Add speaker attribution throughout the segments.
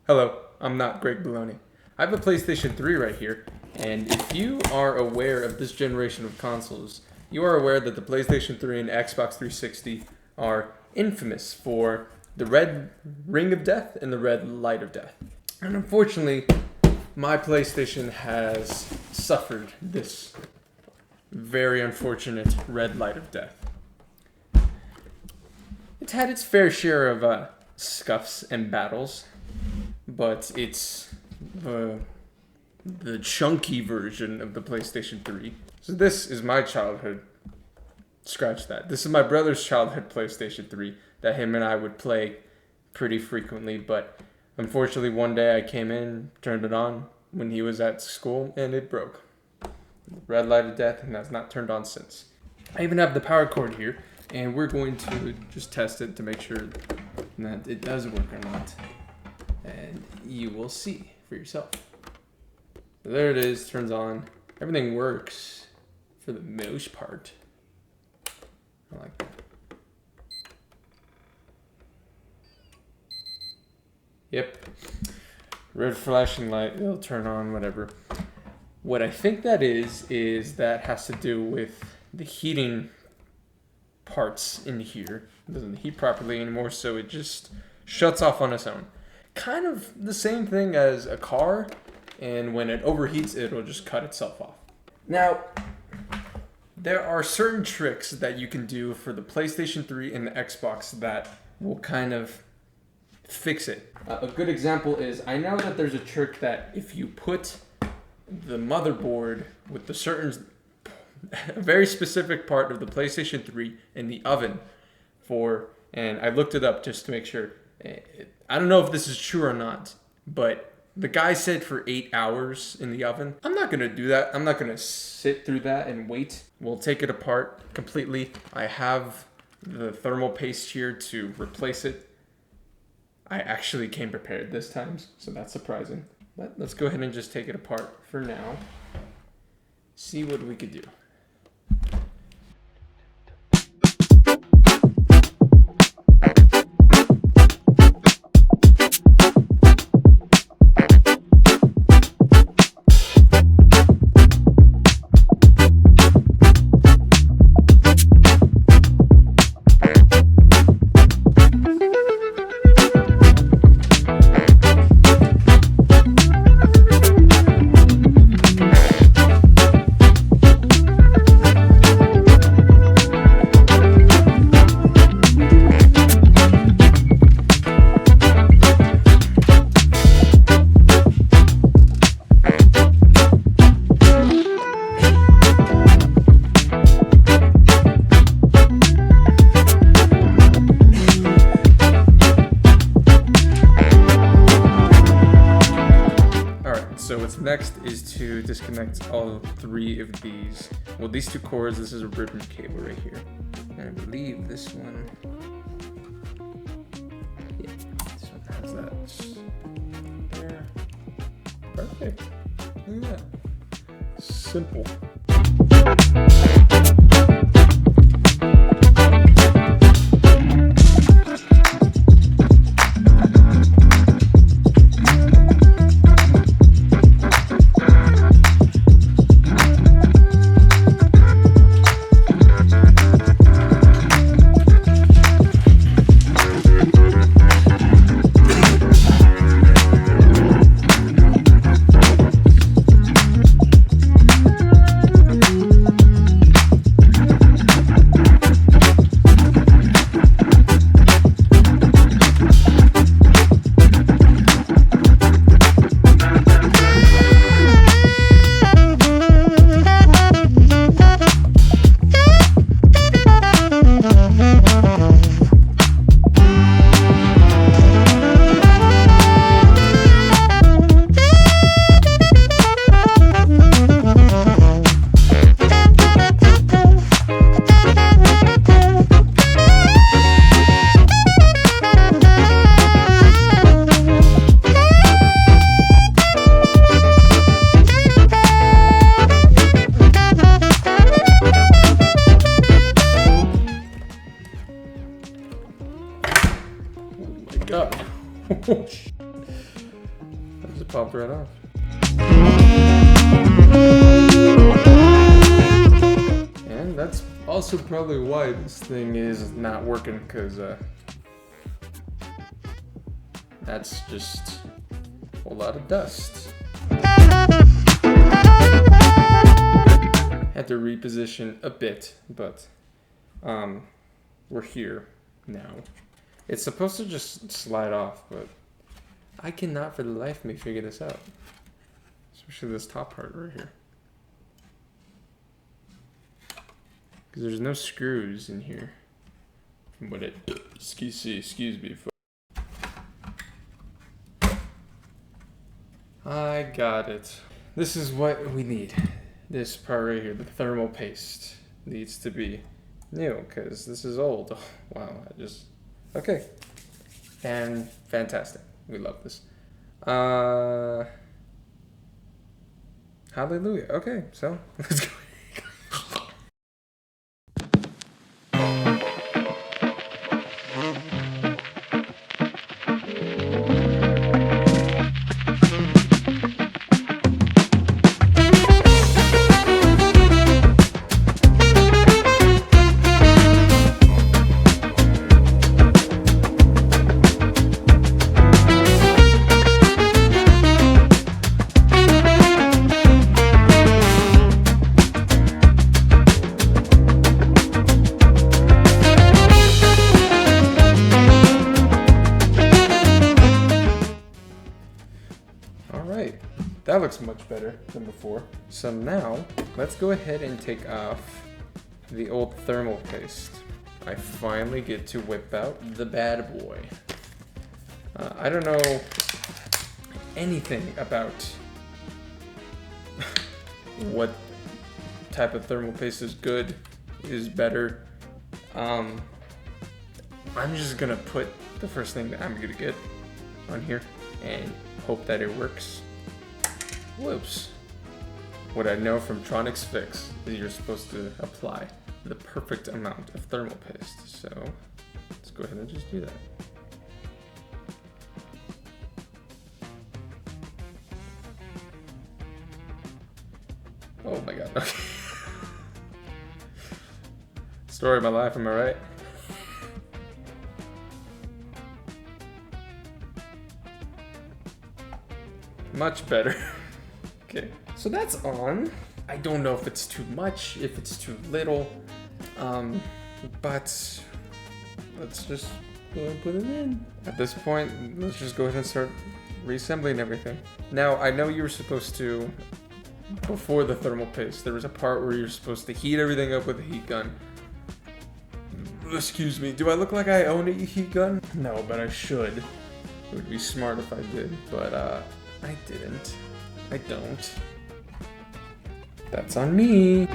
Speaker 1: Hello, I'm not Greg Baloney. I have a PlayStation 3 right here, and if you are aware of this generation of consoles, you are aware that the PlayStation 3 and Xbox 360 are infamous for the red ring of death and the red light of death. And unfortunately, my PlayStation has suffered this very unfortunate red light of death. It's had its fair share of scuffs and battles, but it's the chunky version of the PlayStation 3. So this is my childhood. Scratch that. This is my brother's childhood PlayStation 3 that him and I would play pretty frequently, but unfortunately one day I came in, turned it on when he was at school, and it broke. Red light of death, and that's not turned on since. I even have the power cord here, and we're going to just test it to make sure that it does work or not. And you will see for yourself. So there it is, turns on. Everything works for the most part. I like that. Yep. Red flashing light, it'll turn on, whatever. What I think that is that has to do with the heating parts in here. It doesn't heat properly anymore, so it just shuts off on its own. Kind of the same thing as a car, and when it overheats, it'll just cut itself off. Now, there are certain tricks that you can do for the PlayStation 3 and the Xbox that will kind of fix it. A good example is, I know that there's a trick that if you put the motherboard with a very specific part of the PlayStation 3 in the oven and I looked it up just to make sure. I don't know if this is true or not, but the guy said for 8 hours in the oven. I'm not going to do that. I'm not going to sit through that and wait. We'll take it apart completely. I have the thermal paste here to replace it. I actually came prepared this time, so that's surprising. But let's go ahead and just take it apart for now. See what we could do. So what's next is to disconnect all three of these. Well, these two cords, this is a ribbon cable right here. And I believe this one, yeah, this one has that there. Perfect. Look at that. Simple. Just popped right off. And that's also probably why this thing is not working, because that's just a whole lot of dust. Had to reposition a bit, but we're here now. It's supposed to just slide off, but I cannot for the life of me figure this out. Especially this top part right here. Because there's no screws in here. From what it... Excuse me. I got it. This is what we need. This part right here, the thermal paste, needs to be new, because this is old. Oh, wow, okay. And fantastic. We love this. Hallelujah. Okay, so let's go. That looks much better than before. So now, let's go ahead and take off the old thermal paste. I finally get to whip out the bad boy. I don't know anything about what type of thermal paste is good, is better. I'm just gonna put the first thing that I'm gonna get on here and hope that it works. Whoops. What I know from Tronic's Fix is you're supposed to apply the perfect amount of thermal paste. So let's go ahead and just do that. Oh my god, okay. Story of my life, am I right? Much better. Okay, so that's on. I don't know if it's too much, if it's too little, but let's just go and put it in. At this point, let's just go ahead and start reassembling everything. Now, I know you were supposed to, before the thermal paste, there was a part where you're supposed to heat everything up with a heat gun. Excuse me, do I look like I own a heat gun? No, but I should. It would be smart if I did, but I didn't. I don't. That's on me.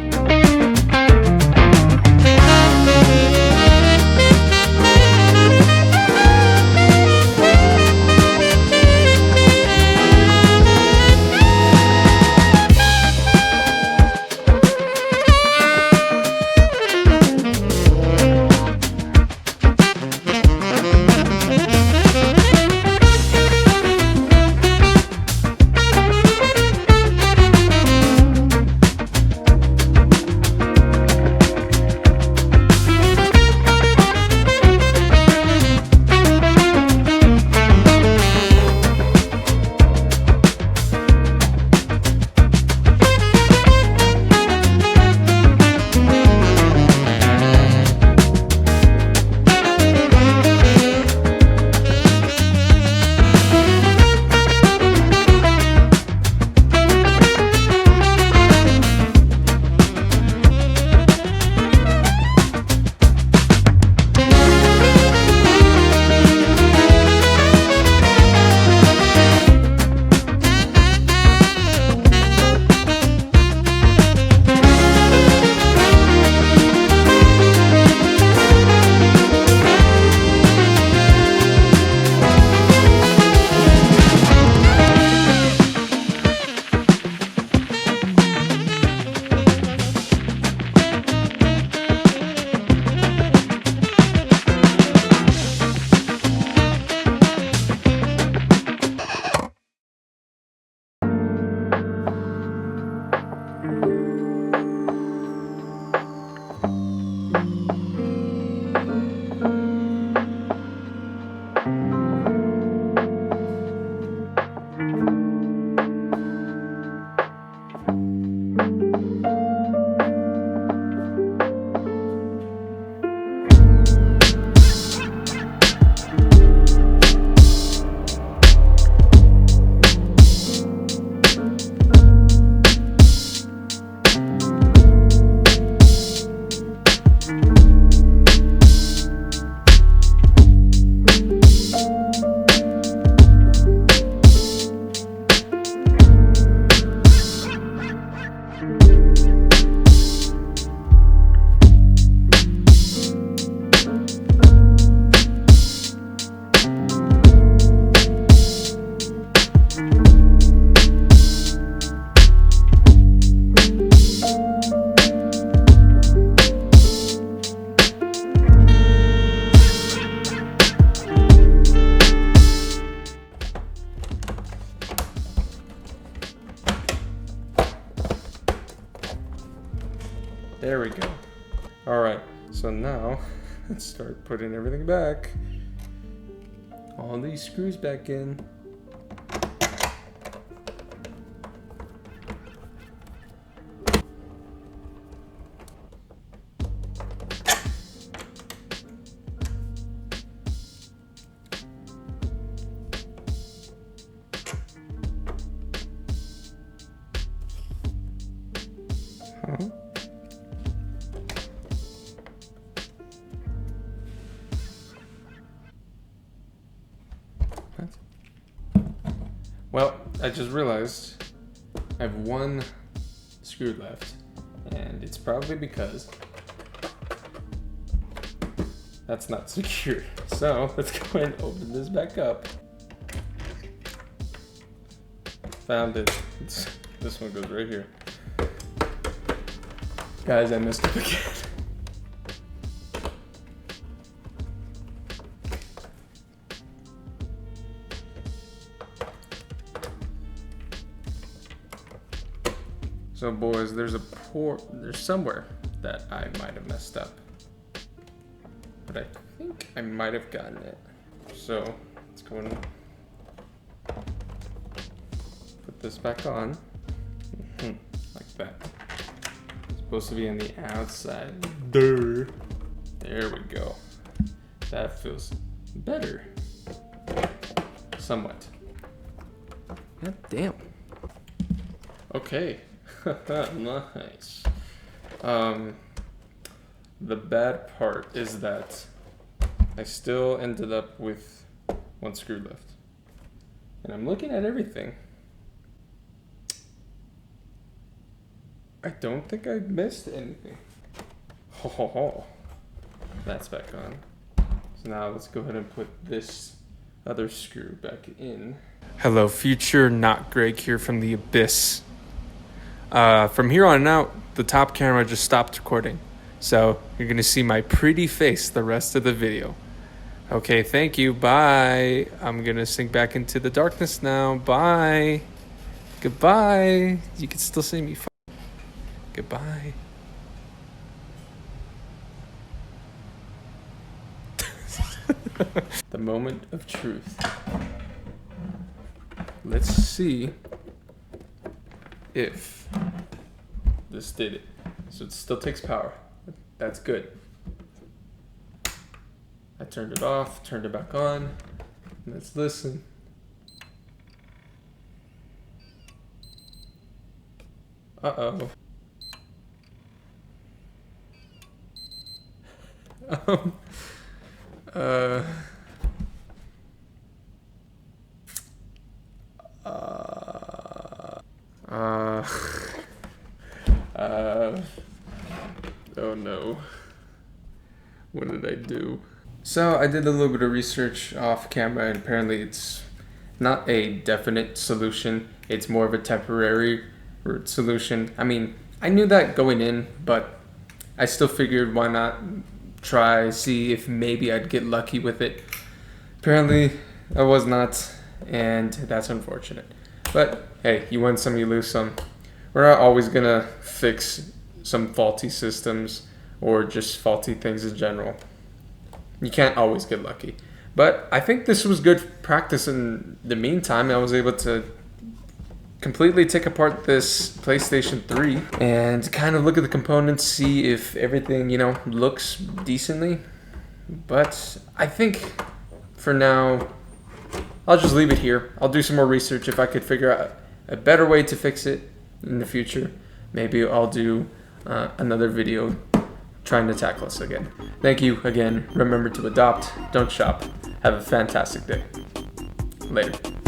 Speaker 1: There we go. All right, so now let's start putting everything back. All these screws back in. Huh? What? Well, I just realized I have one screw left, and it's probably because that's not secured. So let's go ahead and open this back up. Found it. This one goes right here. Guys, I messed up again. So boys, there's somewhere that I might have messed up. But I think I might have gotten it. So let's go and put this back on. Like that. It's supposed to be on the outside. There we go. That feels better. Somewhat. God damn. Okay. Nice. The bad part is that I still ended up with one screw left. And I'm looking at everything. I don't think I missed anything. Ho ho ho. That's back on. So now let's go ahead and put this other screw back in. Hello, future not Greg here from the abyss. From here on out, the top camera just stopped recording. So you're going to see my pretty face the rest of the video. Okay, thank you. Bye. I'm going to sink back into the darkness now. Bye. Goodbye. You can still see me. Goodbye. The moment of truth. Let's see if this did it. So it still takes power. That's good. I turned it off, turned it back on. Let's listen. Uh-oh. Oh no. What did I do? So I did a little bit of research off camera, and apparently it's not a definite solution. It's more of a temporary solution. I mean, I knew that going in, but I still figured why not try, see if maybe I'd get lucky with it. Apparently I was not, and that's unfortunate. But hey, you win some, you lose some. We're not always gonna fix some faulty systems or just faulty things in general. You can't always get lucky. But I think this was good practice in the meantime. I was able to completely take apart this PlayStation 3 and kind of look at the components, see if everything, looks decently. But I think for now, I'll just leave it here. I'll do some more research. If I could figure out a better way to fix it in the future, maybe I'll do another video trying to tackle this again. Thank you again. Remember to adopt, don't shop. Have a fantastic day. Later.